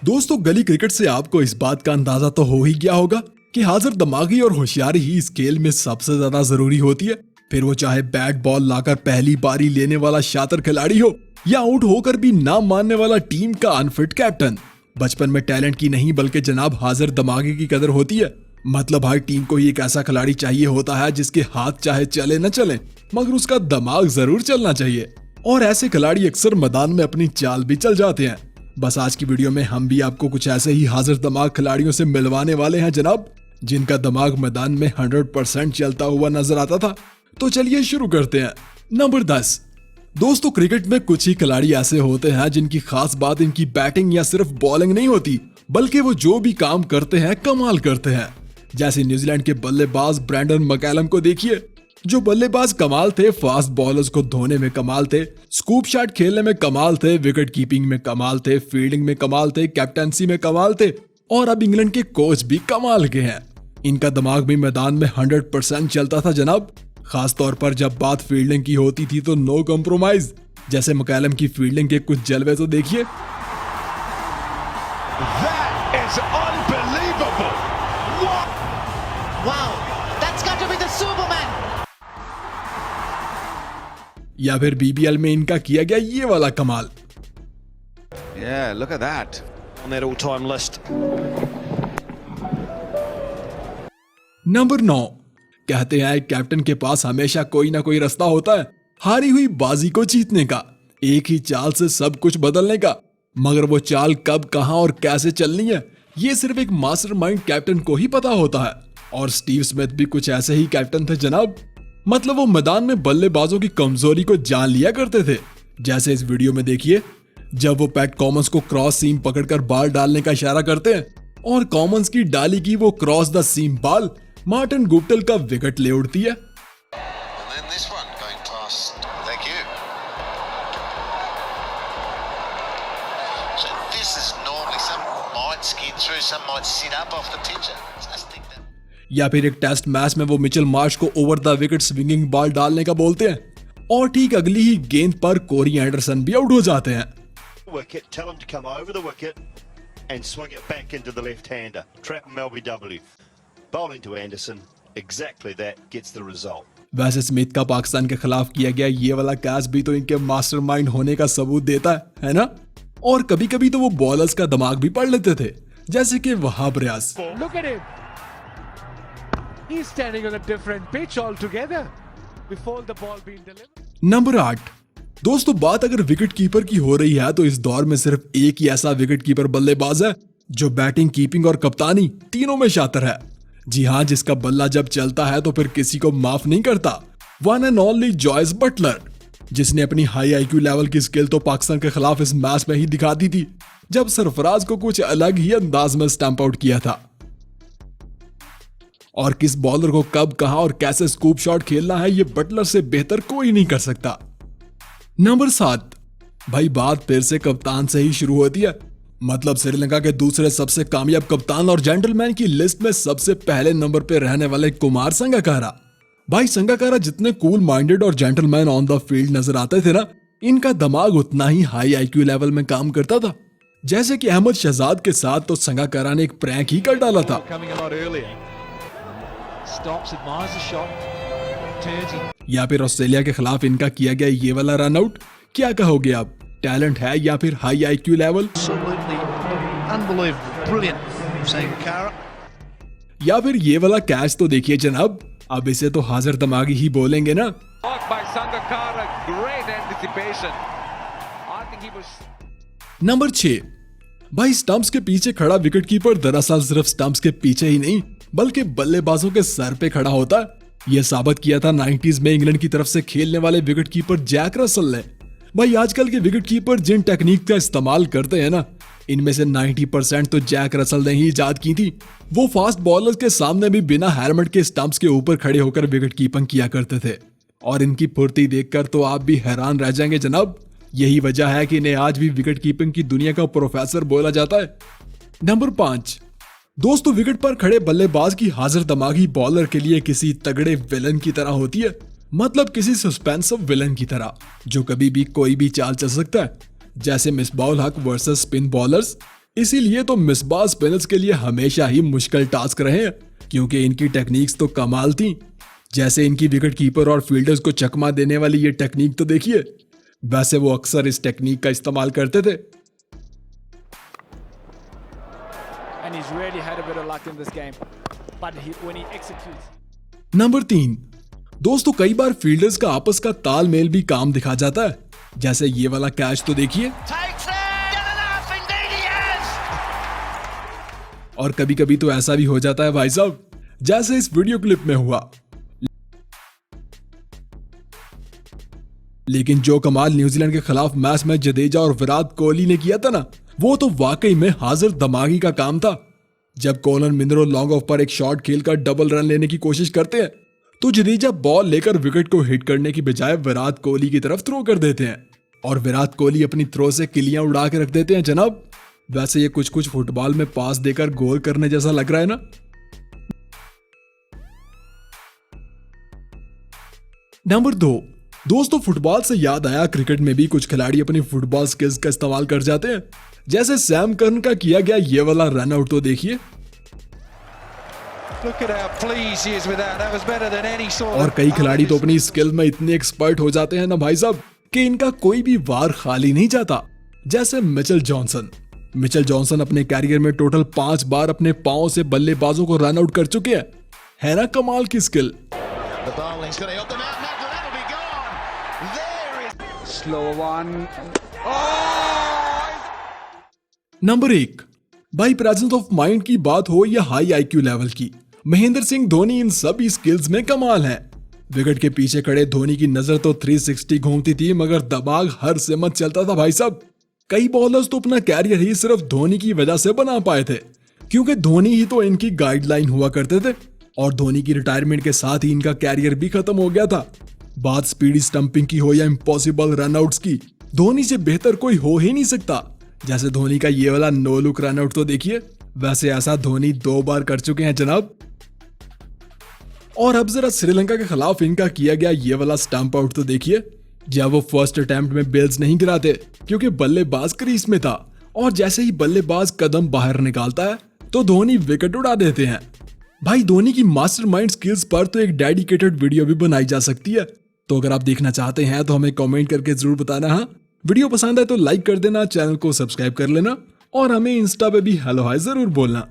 दोस्तों, गली क्रिकेट से आपको इस बात का अंदाजा तो हो ही गया होगा कि हाजिर दिमागी और होशियारी ही इस खेल में सबसे ज्यादा जरूरी होती है। फिर वो चाहे बैट बॉल लाकर पहली बारी लेने वाला शातिर खिलाड़ी हो या आउट होकर भी ना मानने वाला टीम का अनफिट कैप्टन। बचपन में टैलेंट की नहीं बल्कि जनाब हाजिर दिमागी की कदर होती है। मतलब हर टीम को ही एक ऐसा खिलाड़ी चाहिए होता है जिसके हाथ चाहे चले न चले मगर उसका दिमाग जरूर चलना चाहिए, और ऐसे खिलाड़ी अक्सर मैदान में अपनी चाल भी चल जाते हैं। बस आज की वीडियो में हम भी आपको कुछ ऐसे ही हाजिर दिमाग खिलाड़ियों से मिलवाने वाले हैं जनाब, जिनका दिमाग मैदान में 100% चलता हुआ नजर आता था। तो चलिए शुरू करते हैं। नंबर 10। दोस्तों, क्रिकेट में कुछ ही खिलाड़ी ऐसे होते हैं जिनकी खास बात इनकी बैटिंग या सिर्फ बॉलिंग नहीं होती, बल्कि वो जो भी काम करते हैं कमाल करते हैं। जैसे न्यूजीलैंड के बल्लेबाज ब्रैंडन मैकलम को देखिए, जो बल्लेबाज कमाल थे, फास्ट बॉलर्स को धोने में कमाल थे, स्कूप शॉट खेलने में कमाल थे, विकेट कीपिंग में कमाल थे, फील्डिंग में कमाल थे, कैप्टनसी में कमाल थे, और अब इंग्लैंड के कोच भी कमाल के हैं। इनका दिमाग भी मैदान में 100% चलता था जनाब। खास तौर पर जब बात फील्डिंग की होती थी तो नो कॉम्प्रोमाइज। जैसे मैकलम की फील्डिंग के कुछ जलवे तो देखिए। या फिर बीबीएल में इनका किया गया ये वाला कमाल। Yeah, look at that. On their all-time list. Number 9। कहते हैं कैप्टन के पास हमेशा कोई ना कोई रास्ता होता है हारी हुई बाजी को जीतने का, एक ही चाल से सब कुछ बदलने का। मगर वो चाल कब, कहां और कैसे चलनी है ये सिर्फ एक मास्टरमाइंड कैप्टन को ही पता होता है। और स्टीव स्मिथ भी कुछ ऐसे ही कैप्टन थे जनाब। मतलब वो मैदान में बल्लेबाजों की कमजोरी को जान लिया करते थे। जैसे इस वीडियो में देखिए, जब वो पैट कॉमन्स को क्रॉस सीम पकड़कर बाल डालने का इशारा करते हैं और कॉमन्स की डाली की वो क्रॉस द सीम बाल मार्टिन गुप्टिल का विकेट ले उड़ती है। या फिर एक टेस्ट मैच में वो मिचेल मार्श को over the wicket swinging ball डालने का बोलते हैं और ठीक अगली ही गेंद पर कोरी एंडरसन भी आउट हो जाते हैं। वैसे स्मिथ का पाकिस्तान के खिलाफ किया गया ये वाला कैच भी तो इनके मास्टरमाइंड होने का सबूत देता है ना? और कभी कभी तो वो बॉलर्स का दिमाग भी पढ़ लेते थे, जैसे कि Wahab Riaz. He's standing on a different pitch altogether before the ball being delivered. Number 8। दोस्तों, बात अगर विकेट कीपर की हो रही है तो इस दौर में सिर्फ एक ही ऐसा विकेट कीपर बल्लेबाज है जो बैटिंग, कीपिंग और कप्तानी तीनों में शातिर है। जी हाँ, जिसका बल्ला जब चलता है तो फिर किसी को माफ नहीं करता। One and only Joyce Butler, जिसने अपनी हाई आईक्यू लेवल की स्किल तो पाकिस्तान के खिलाफ इस मैच में ही दिखा दी थी, जब सरफराज को कुछ अलग ही अंदाज में स्टंप आउट किया था। और किस बॉलर को कब, कहां और कैसे स्कूप शॉट खेलना है ये बटलर से बेहतर कोई नहीं कर सकता। नंबर 7। भाई, बात फिर से कप्तान से ही शुरू होती है। मतलब श्रीलंका के दूसरे सबसे कामयाब कप्तान और जेंटलमैन की लिस्ट में सबसे पहले नंबर पे रहने वाले कुमार संगकारा। भाई, संगकारा जितने कूल माइंडेड और जेंटलमैन ऑन द फील्ड नजर आते थे ना, इनका दिमाग उतना ही हाई आईक्यू लेवल में काम करता था। जैसे कि अहमद शहजाद के साथ तो संगकारा ने एक प्रैंक ही कर डाला था। या फिर ऑस्ट्रेलिया के खिलाफ इनका किया गया ये वाला रन आउट। क्या कहोगे आप, टैलेंट है या फिर हाई आईक्यू लेवल? या फिर ये वाला कैच तो देखिए जनाब, अब इसे तो हाजिर दिमागी ही बोलेंगे ना। नंबर 6। भाई, स्टंप्स के पीछे खड़ा विकेट कीपर दरअसल सिर्फ स्टंप्स के पीछे ही नहीं बल्कि बल्लेबाजों के सर पे खड़ा होता है। यह साबित किया था 90s में इंग्लैंड की तरफ से खेलने वाले विकेट कीपर जैक रसल ने। भाई, आजकल के विकेट कीपर जिन टेक्निक का इस्तेमाल करते हैं ना, इनमें से 90% तो जैक रसल ने ही इजाद की थी। वो फास्ट बॉलर्स के सामने भी बिना हेलमेट के स्टंप्स के ऊपर खड़े होकर विकेट कीपिंग किया करते थे, और इनकी फुर्ती देखकर तो आप भी हैरान रह जाएंगे जनाब। यही वजह है कि इन्हें आज भी विकेट कीपिंग की दुनिया का प्रोफेसर बोला जाता है। नंबर 5। दोस्तों, विकेट पर खड़े बल्लेबाज की हाजिर दिमागी बॉलर के लिए किसी तगड़े विलन की तरह होती है। मतलब किसी सस्पेंसिव विलन की तरह जो कभी भी कोई भी चाल चल सकता है। जैसे मिसबाउल हक वर्सेस स्पिन बॉलर्स, इसीलिए तो मिसबाह स्पिनर्स के लिए हमेशा ही मुश्किल टास्क रहे हैं, क्योंकि इनकी टेक्निक्स तो कमाल थी। जैसे इनकी विकेट कीपर और फील्डर्स को चकमा देने वाली ये टेक्निक तो देखिए। वैसे वो अक्सर इस टेक्निक का इस्तेमाल करते थे। And he's really had a bit of luck in this game. But when he executes. Number 3, दोस्तों कई बार फील्डर्स का आपस का तालमेल भी काम दिखा जाता है। जैसे ये वाला कैच तो देखिए। और कभी कभी तो ऐसा भी हो जाता है भाई साहब, जैसे इस वीडियो क्लिप में हुआ। लेकिन जो कमाल न्यूजीलैंड के खिलाफ मैच में जडेजा और विराट कोहली ने किया था ना, वो तो वाकई में हाजिर दिमागी का काम था। जब कॉलन मिनरो लॉन्ग ऑफ पर एक शॉट खेलकर डबल रन लेने की कोशिश करते हैं, तो जडेजा बॉल लेकर विकेट को हिट करने की बजाय विराट कोहली की तरफ थ्रो कर देते हैं और विराट कोहली अपनी थ्रो से किलियां उड़ा के रख देते हैं जनाब। वैसे ये कुछ कुछ फुटबॉल में पास देकर गोल करने जैसा लग रहा है ना। नंबर 2, दोस्तों फुटबॉल से याद आया, क्रिकेट में भी कुछ खिलाड़ी अपनी फुटबॉल स्किल्स का इस्तेमाल कर जाते हैं। जैसे सैम कर्न का किया गया ये वाला रन आउट तो देखिए। और कई खिलाड़ी तो अपनी स्किल में इतने एक्सपर्ट हो जाते हैं ना भाई साहब, कि इनका कोई भी वार खाली नहीं जाता। जैसे मिचेल जॉनसन अपने कैरियर में टोटल 5 बार अपने पांव से बल्लेबाजों को रन आउट कर चुके हैं। है ना कमाल की स्किल। नंबर 1, भाई प्रेजेंस ऑफ माइंड की बात हो या हाई आईक्यू लेवल की, महेंद्र सिंह धोनी इन सभी स्किल्स में कमाल है। विकेट के पीछे खड़े धोनी की नजर तो 360 घूमती थी, मगर दिमाग हर सिमत चलता था भाई साहब। कई बॉलर्स तो अपना कैरियर ही सिर्फ धोनी की वजह से बना पाए थे, क्योंकि धोनी ही तो इनकी गाइडलाइन हुआ करते थे। और धोनी की रिटायरमेंट के साथ ही इनका कैरियर भी खत्म हो गया था। बात स्पीडी स्टंपिंग की हो या इम्पॉसिबल रनआउट्स की, धोनी से बेहतर कोई हो ही नहीं सकता। जैसे धोनी का ये वाला नो लुक रनआउट तो देखिए। वैसे ऐसा धोनी 2 बार कर चुके हैं जनाब। और अब जरा श्रीलंका के खिलाफ इनका किया गया ये वाला स्टंप आउट तो देखिए, जब वो फर्स्ट अटेम्प्ट में बेल्स नहीं गिराते क्योंकि बल्लेबाज क्रीज में था, और जैसे ही बल्लेबाज कदम बाहर निकालता है तो धोनी विकेट उड़ा देते हैं। भाई धोनी की मास्टरमाइंड स्किल्स पर तो एक डेडिकेटेड वीडियो भी बनाई जा सकती है। तो अगर आप देखना चाहते हैं तो हमें कमेंट करके जरूर बताना। हाँ, वीडियो पसंद है तो लाइक कर देना, चैनल को सब्सक्राइब कर लेना और हमें इंस्टा पे भी हेलो हाय जरूर बोलना।